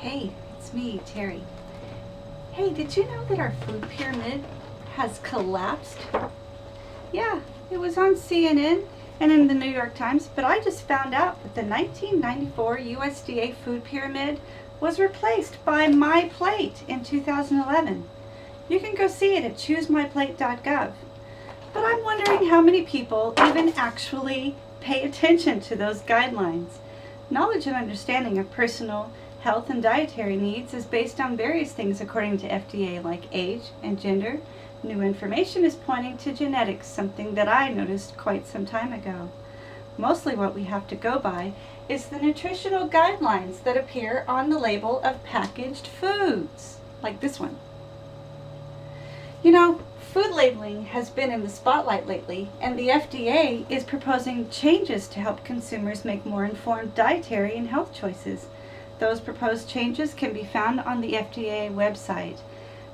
Hey, it's me, Terry. Hey, did you know that our food pyramid has collapsed? Yeah, it was on CNN and in the New York Times, but I just found out that the 1994 USDA food pyramid was replaced by My Plate in 2011. You can go see it at choosemyplate.gov. But I'm wondering how many people even actually pay attention to those guidelines. Knowledge and understanding of personal health and dietary needs is based on various things according to FDA, like age and gender. New information is pointing to genetics, something that I noticed quite some time ago. Mostly what we have to go by is the nutritional guidelines that appear on the label of packaged foods, like this one. You know, food labeling has been in the spotlight lately, and the FDA is proposing changes to help consumers make more informed dietary and health choices. Those proposed changes can be found on the FDA website.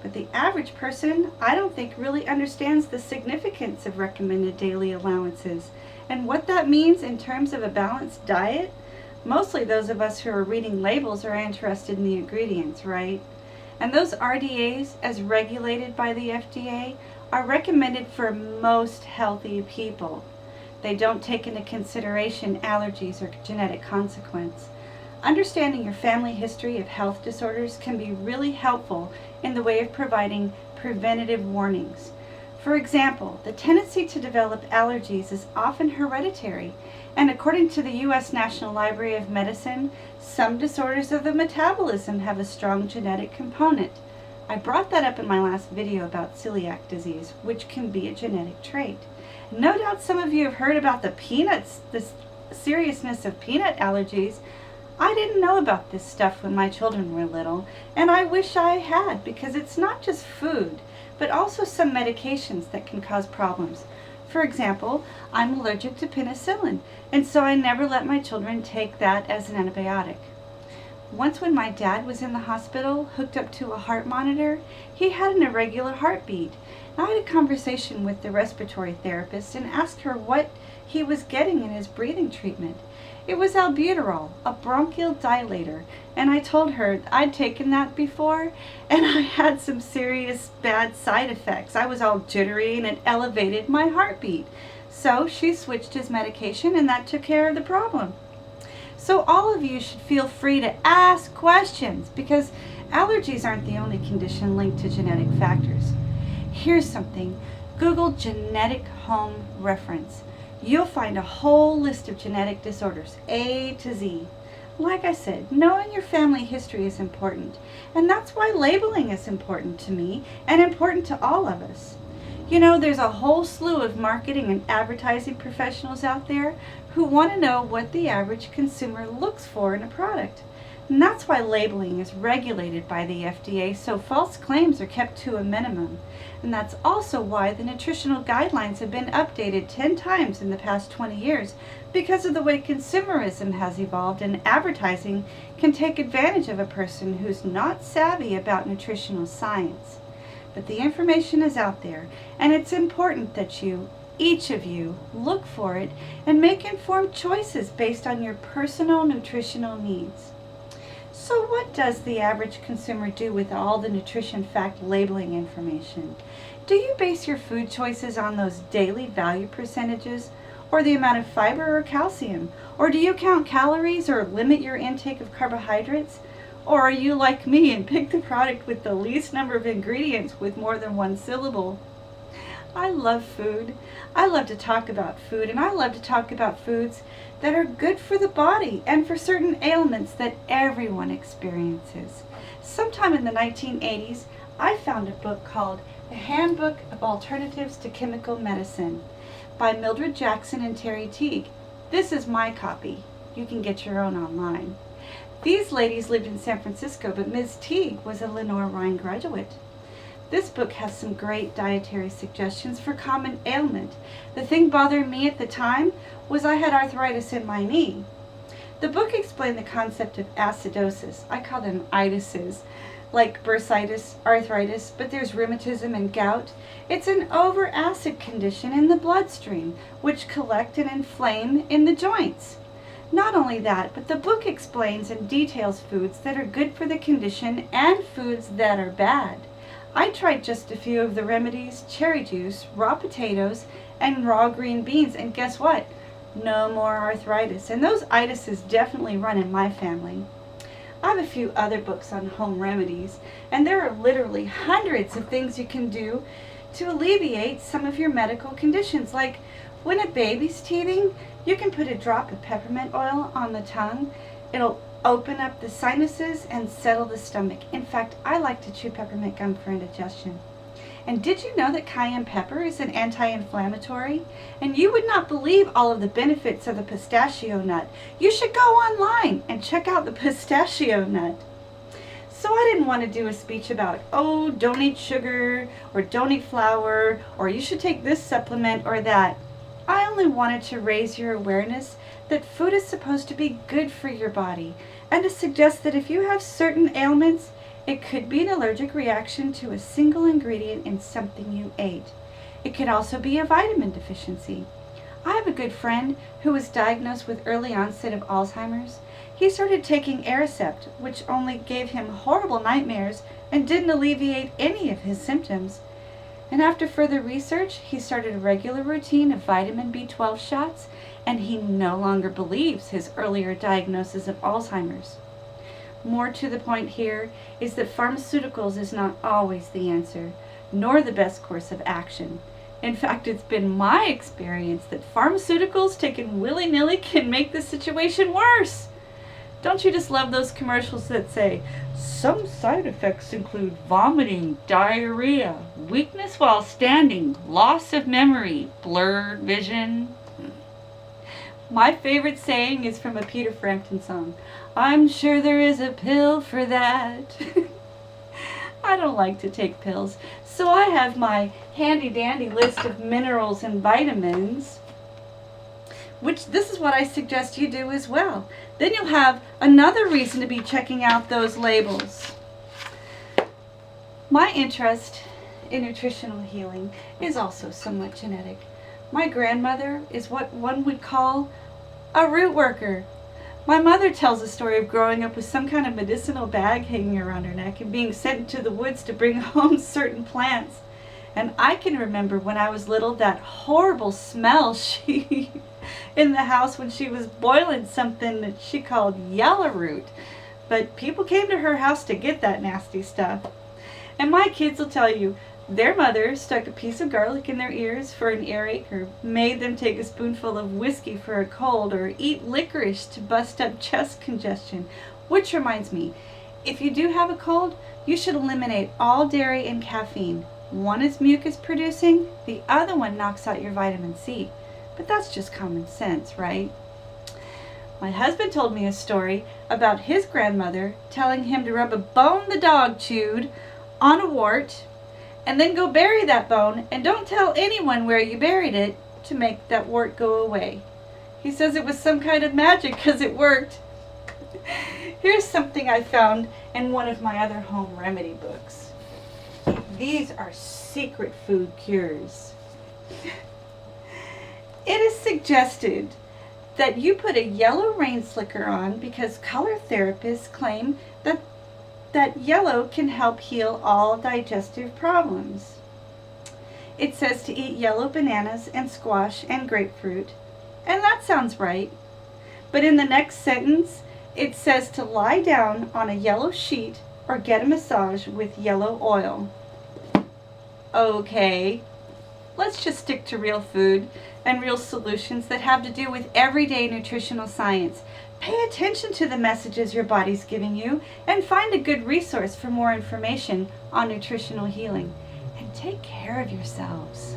But the average person, I don't think, really understands the significance of recommended daily allowances and what that means in terms of a balanced diet. Mostly those of us who are reading labels are interested in the ingredients, right? And those RDAs, as regulated by the FDA, are recommended for most healthy people. They don't take into consideration allergies or genetic consequence. Understanding your family history of health disorders can be really helpful in the way of providing preventative warnings. For example, the tendency to develop allergies is often hereditary, and according to the U.S. National Library of Medicine, some disorders of the metabolism have a strong genetic component. I brought that up in my last video about celiac disease, which can be a genetic trait. No doubt some of you have heard about the seriousness of peanut allergies. I didn't know about this stuff when my children were little, and I wish I had, because it's not just food, but also some medications that can cause problems. For example, I'm allergic to penicillin, and so I never let my children take that as an antibiotic. Once when my dad was in the hospital, hooked up to a heart monitor, he had an irregular heartbeat. I had a conversation with the respiratory therapist and asked her what he was getting in his breathing treatment. It was albuterol, a bronchial dilator, and I told her I'd taken that before and I had some serious bad side effects. I was all jittery and it elevated my heartbeat. So she switched his medication and that took care of the problem. So all of you should feel free to ask questions, because allergies aren't the only condition linked to genetic factors. Here's something. Google genetic home reference. You'll find a whole list of genetic disorders, A to Z. Like I said, knowing your family history is important, and that's why labeling is important to me and important to all of us. You know, there's a whole slew of marketing and advertising professionals out there who want to know what the average consumer looks for in a product. And that's why labeling is regulated by the FDA, so false claims are kept to a minimum. And that's also why the nutritional guidelines have been updated 10 times in the past 20 years, because of the way consumerism has evolved, and advertising can take advantage of a person who's not savvy about nutritional science. But the information is out there, and it's important that each of you, look for it and make informed choices based on your personal nutritional needs. So what does the average consumer do with all the nutrition fact labeling information? Do you base your food choices on those daily value percentages, or the amount of fiber or calcium? Or do you count calories or limit your intake of carbohydrates? Or are you like me and pick the product with the least number of ingredients with more than one syllable? I love food. I love to talk about food, and I love to talk about foods that are good for the body and for certain ailments that everyone experiences. Sometime in the 1980s, I found a book called A Handbook of Alternatives to Chemical Medicine by Mildred Jackson and Terry Teague. This is my copy. You can get your own online. These ladies lived in San Francisco, but Ms. Teague was a Lenore Rhine graduate. This book has some great dietary suggestions for common ailment. The thing bothering me at the time was I had arthritis in my knee. The book explained the concept of acidosis. I call them itises, like bursitis, arthritis, but there's rheumatism and gout. It's an over-acid condition in the bloodstream, which collect and inflame in the joints. Not only that, but the book explains and details foods that are good for the condition and foods that are bad. I tried just a few of the remedies: cherry juice, raw potatoes, and raw green beans, and guess what? No more arthritis. And those itises definitely run in my family. I have a few other books on home remedies, and there are literally hundreds of things you can do to alleviate some of your medical conditions. Like when a baby's teething, you can put a drop of peppermint oil on the tongue. It'll open up the sinuses and settle the stomach. In fact, I like to chew peppermint gum for indigestion. And did you know that cayenne pepper is an anti-inflammatory? And you would not believe all of the benefits of the pistachio nut. You should go online and check out the pistachio nut. So I didn't want to do a speech about, oh, don't eat sugar, or don't eat flour, or you should take this supplement or that. I only wanted to raise your awareness that food is supposed to be good for your body, and to suggest that if you have certain ailments, it could be an allergic reaction to a single ingredient in something you ate. It could also be a vitamin deficiency. I have a good friend who was diagnosed with early onset of Alzheimer's. He started taking Aricept, which only gave him horrible nightmares and didn't alleviate any of his symptoms. And after further research, he started a regular routine of vitamin B12 shots, and he no longer believes his earlier diagnosis of Alzheimer's. More to the point here is that pharmaceuticals is not always the answer, nor the best course of action. In fact, it's been my experience that pharmaceuticals taken willy-nilly can make the situation worse. Don't you just love those commercials that say, some side effects include vomiting, diarrhea, weakness while standing, loss of memory, blurred vision? My favorite saying is from a Peter Frampton song. I'm sure there is a pill for that. I don't like to take pills, so I have my handy-dandy list of minerals and vitamins, which this is what I suggest you do as well. Then you'll have another reason to be checking out those labels. My interest in nutritional healing is also somewhat genetic. My grandmother is what one would call a root worker. My mother tells a story of growing up with some kind of medicinal bag hanging around her neck and being sent into the woods to bring home certain plants. And I can remember when I was little that horrible smell she in the house when she was boiling something that she called yellow root. But people came to her house to get that nasty stuff. And my kids will tell you, their mother stuck a piece of garlic in their ears for an earache, or made them take a spoonful of whiskey for a cold, or eat licorice to bust up chest congestion. Which reminds me, if you do have a cold, you should eliminate all dairy and caffeine. One is mucus producing, the other one knocks out your vitamin C. But that's just common sense, right? My husband told me a story about his grandmother telling him to rub a bone the dog chewed on a wart, and then go bury that bone, and don't tell anyone where you buried it to make that wart go away. He says it was some kind of magic because it worked. Here's something I found in one of my other home remedy books. These are secret food cures. It is suggested that you put a yellow rain slicker on because color therapists claim that yellow can help heal all digestive problems. It says to eat yellow bananas and squash and grapefruit, and that sounds right. But in the next sentence, it says to lie down on a yellow sheet or get a massage with yellow oil. Okay, let's just stick to real food and real solutions that have to do with everyday nutritional science. Pay attention to the messages your body's giving you and find a good resource for more information on nutritional healing. And take care of yourselves.